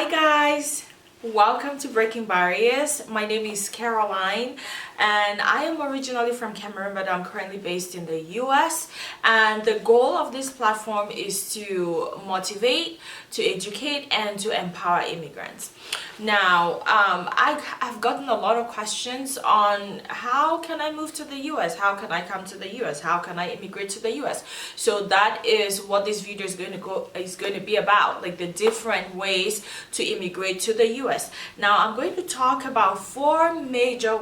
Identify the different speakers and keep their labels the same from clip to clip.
Speaker 1: Hi guys, welcome to Breaking Barriers. My name is Caroline and I am originally from Cameroon, but I'm currently based in the US, and the goal of this platform is to motivate, to educate, and to empower immigrants. Now, I've gotten a lot of questions on how can I move to the US? How can I come to the US? How can I immigrate to the US? So that is what this video is going to be about, like the different ways to immigrate to the US. Now, I'm going to talk about four major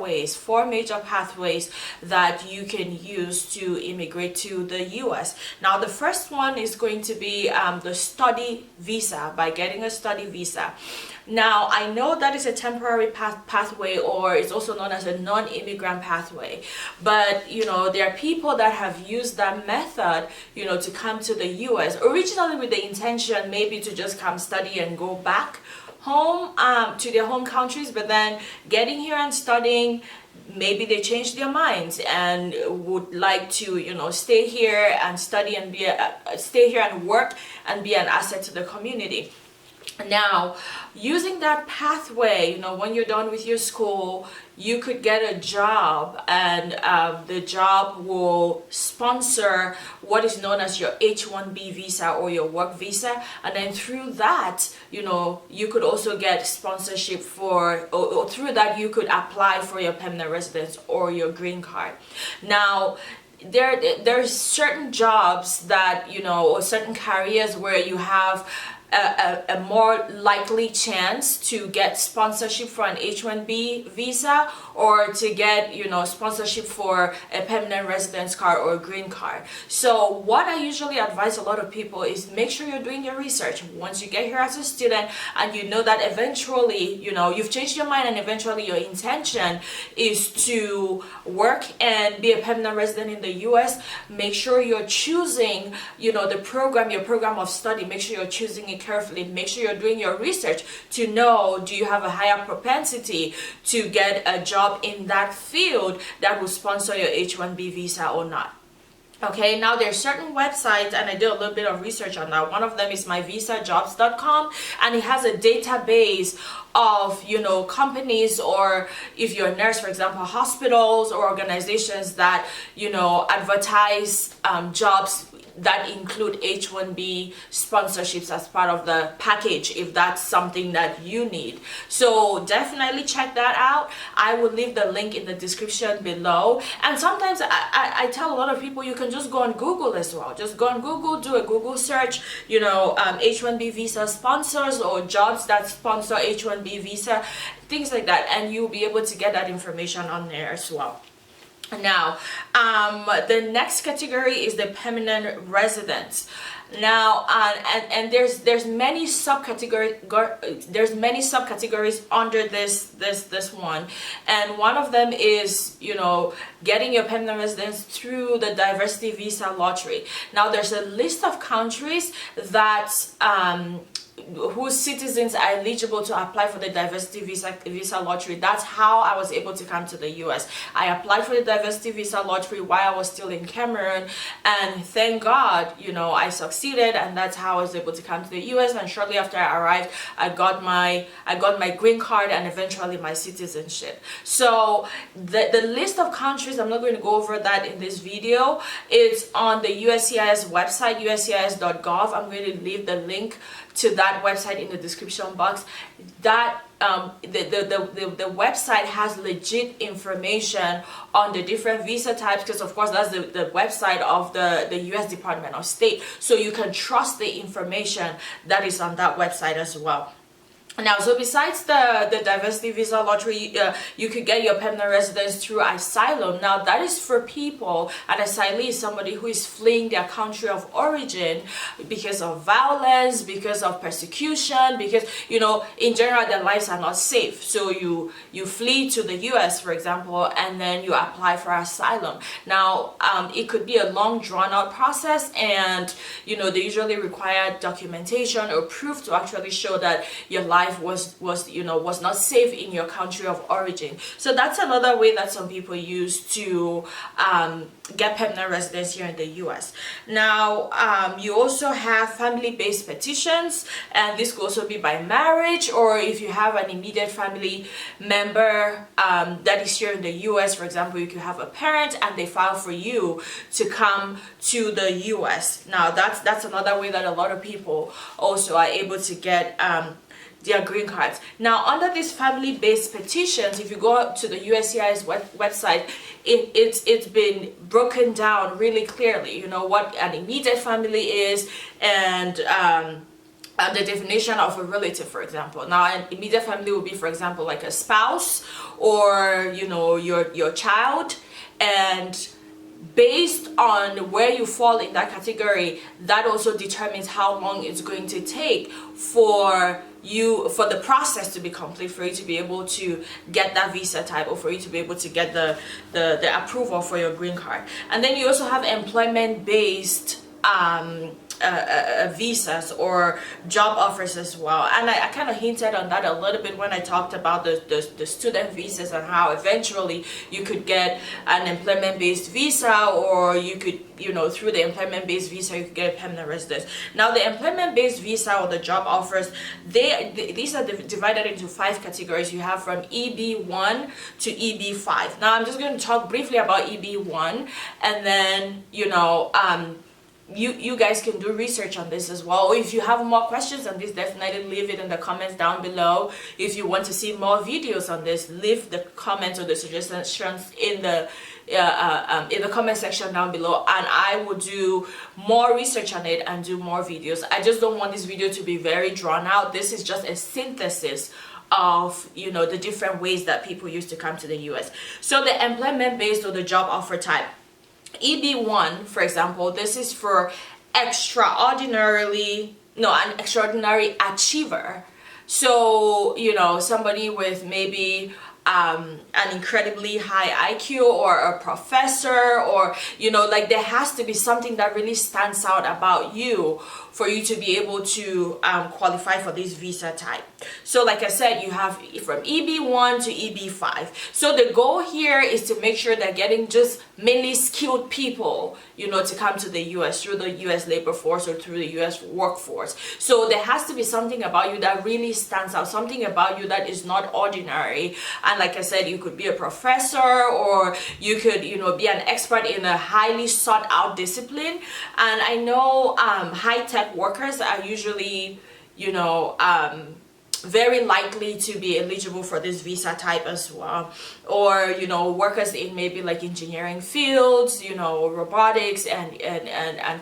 Speaker 1: pathways that you can use to immigrate to the US. Now, the first one is going to be the study visa, by getting a study visa. Now, I know that is a temporary pathway, or it's also known as a non-immigrant pathway, but there are people that have used that method to come to the US originally with the intention maybe to just come study and go back home to their home countries, but then getting here and studying, maybe they changed their minds and would like to stay here and study and stay here and work and be an asset to the community. Now, using that pathway, when you're done with your school, you could get a job, and the job will sponsor what is known as your H-1B visa or your work visa, and then through that, you could also get sponsorship for, or through that you could apply for your permanent residence or your green card. Now, there's certain jobs that or certain careers where you have a more likely chance to get sponsorship for an H-1B visa, or to get sponsorship for a permanent residence card or a green card. So what I usually advise a lot of people is make sure you're doing your research once you get here as a student, and you know that eventually you've changed your mind, and eventually your intention is to work and be a permanent resident in the US. Make sure you're choosing the program, your program of study. Make sure you're choosing it carefully. Make sure you're doing your research to know, do you have a higher propensity to get a job in that field that will sponsor your H-1B visa or not. Okay, now there's certain websites, and I did a little bit of research on that. One of them is myvisajobs.com, and it has a database of companies, or if you're a nurse, for example, hospitals or organizations that advertise jobs that include H-1B sponsorships as part of the package, if that's something that you need. So definitely check that out. I will leave the link in the description below. And sometimes I tell a lot of people, you can just go on Google as well. Just go on Google, do a Google search, H-1B visa sponsors, or jobs that sponsor H-1B visa, things like that, and you'll be able to get that information on there as well. Now, the next category is the permanent residence. Now, and there's many subcategories. There's many subcategories under this one, and one of them is getting your permanent residence through the diversity visa lottery. Now, there's a list of countries that whose citizens are eligible to apply for the diversity visa lottery. That's how I was able to come to the US. I applied for the diversity visa lottery while I was still in Cameroon, and thank God, I succeeded, and that's how I was able to come to the US. And shortly after I arrived, I got my green card and eventually my citizenship. So the list of countries, I'm not going to go over that in this video. It's on the USCIS website, uscis.gov. I'm going to leave the link to that website in the description box. That the website has legit information on the different visa types, because of course that's the website of the US Department of State, so you can trust the information that is on that website as well. Now, so besides the diversity visa lottery, you could get your permanent residence through asylum. Now, that is for people, an asylee is somebody who is fleeing their country of origin because of violence, because of persecution, because, in general, their lives are not safe. So you flee to the US, for example, and then you apply for asylum. Now, it could be a long, drawn-out process, and, they usually require documentation or proof to actually show that your life life was not safe in your country of origin. So that's another way that some people use to get permanent residence here in the US. Now you also have family-based petitions, and this could also be by marriage, or if you have an immediate family member that is here in the US. For example, you could have a parent and they file for you to come to the US. Now that's another way that a lot of people also are able to get their green cards. Now, under these family-based petitions, if you go to the USCIS website, it's been broken down really clearly, you know, what an immediate family is, and the definition of a relative, for example. Now, an immediate family would be, for example, like a spouse, or, you know, your child, and based on where you fall in that category, that also determines how long it's going to take for the process to be complete, for you to be able to get that visa type, or for you to be able to get the approval for your green card. And then you also have employment based visas or job offers as well, and I kind of hinted on that a little bit when I talked about the student visas, and how eventually you could get an employment based visa, or you could, you know, through the employment based visa you could get a permanent residence. Now, the employment based visa or the job offers, these are divided into 5 categories. You have from EB1 to EB5. Now I'm just going to talk briefly about EB1, and then, you know, you guys can do research on this as well. If you have more questions on this, definitely leave it in the comments down below. If you want to see more videos on this, leave the comments or the suggestions in the comment section down below, and I will do more research on it and do more videos. I just don't want this video to be very drawn out. This is just a synthesis of, you know, the different ways that people used to come to the US. So the employment based or the job offer type, EB1, for example, this is for an extraordinary achiever. So, you know, somebody with maybe an incredibly high IQ, or a professor, or, you know, like there has to be something that really stands out about you for you to be able to qualify for this visa type. So like I said, you have from EB1 to EB5. So the goal here is to make sure they're getting just mainly skilled people, you know, to come to the US through the US labor force or through the US workforce. So there has to be something about you that really stands out, something about you that is not ordinary. And like I said, you could be a professor, or you could, you know, be an expert in a highly sought out discipline. And I know high-tech workers are usually, you know, very likely to be eligible for this visa type as well, or, you know, workers in maybe like engineering fields, you know, robotics and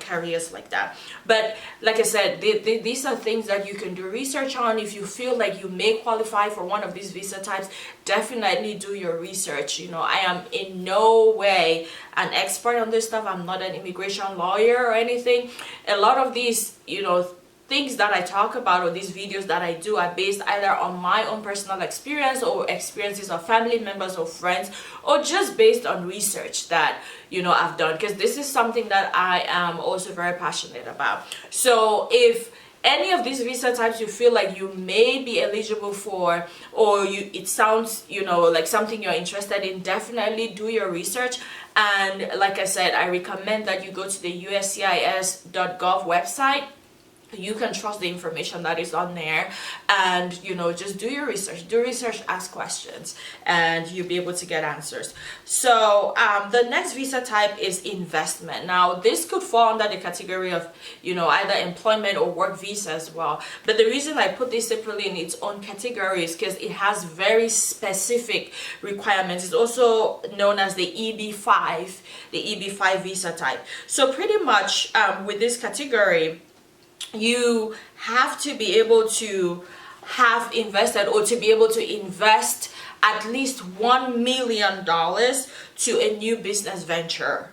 Speaker 1: careers like that. But like I said, these are things that you can do research on. If you feel like you may qualify for one of these visa types, definitely do your research. You know, I am in no way an expert on this stuff. I'm not an immigration lawyer or anything. A lot of these, you know, things that I talk about, or these videos that I do, are based either on my own personal experience, or experiences of family members or friends, or just based on research that, you know, I've done, because this is something that I am also very passionate about. So if any of these visa types you feel like you may be eligible for, or it sounds, you know, like something you're interested in, definitely do your research. And like I said, I recommend that you go to the uscis.gov website. You can trust the information that is on there, and, you know, just do your research, ask questions, and you'll be able to get answers. So the next visa type is investment. Now this could fall under the category of, you know, either employment or work visa as well, but the reason I put this separately in its own category is because it has very specific requirements. It's also known as the EB5 visa type. So pretty much with this category, you have to be able to have invested, or to be able to invest at least $1 million to a new business venture,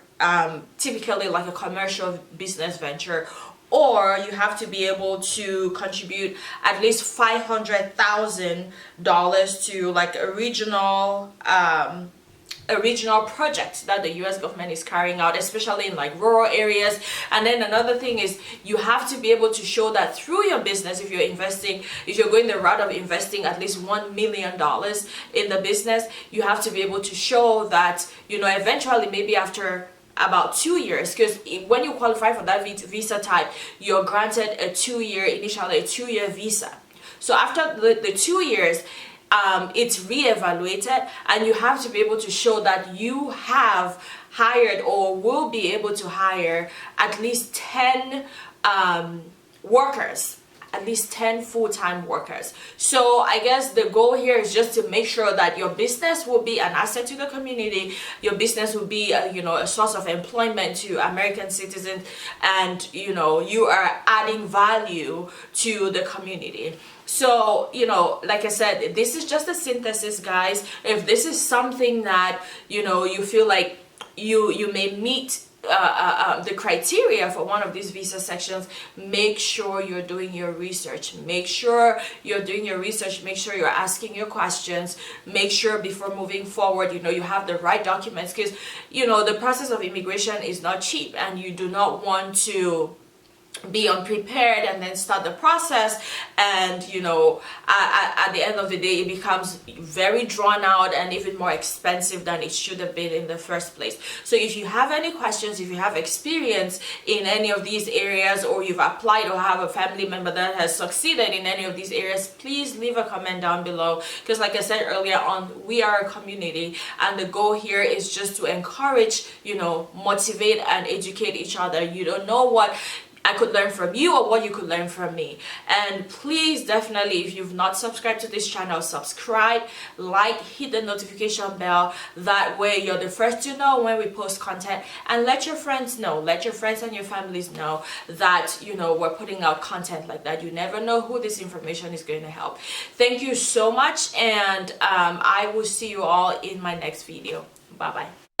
Speaker 1: typically like a commercial business venture, or you have to be able to contribute at least $500,000 to like a regional original projects that the US government is carrying out, especially in like rural areas. And then another thing is you have to be able to show that through your business, if you're going the route of investing at least $1 million in the business, you have to be able to show that, you know, eventually maybe after about 2 years, because when you qualify for that visa type, you're granted initially a 2-year visa. So after the 2 years, it's reevaluated, and you have to be able to show that you have hired or will be able to hire at least 10 workers, at least 10 full-time workers. So I guess the goal here is just to make sure that your business will be an asset to the community, your business will be a source of employment to American citizens, and you are adding value to the community. So, like I said, this is just a synthesis, guys. If this is something that you feel like you may meet the criteria for one of these visa sections, make sure you're doing your research. Make sure you're doing your research. Make sure you're asking your questions. Make sure before moving forward, you have the right documents, because the process of immigration is not cheap, and you do not want to be unprepared and then start the process, and at the end of the day it becomes very drawn out and even more expensive than it should have been in the first place. So if you have any questions, if you have experience in any of these areas, or you've applied or have a family member that has succeeded in any of these areas, please leave a comment down below, because like I said earlier on, we are a community, and the goal here is just to encourage, motivate and educate each other. You don't know what I could learn from you or what you could learn from me. And please, definitely, if you've not subscribed to this channel, subscribe, like, hit the notification bell. That way you're the first to know when we post content, and let your friends know, let your friends and your families know that we're putting out content like that. You never know who this information is going to help. Thank you so much, and I will see you all in my next video. Bye bye.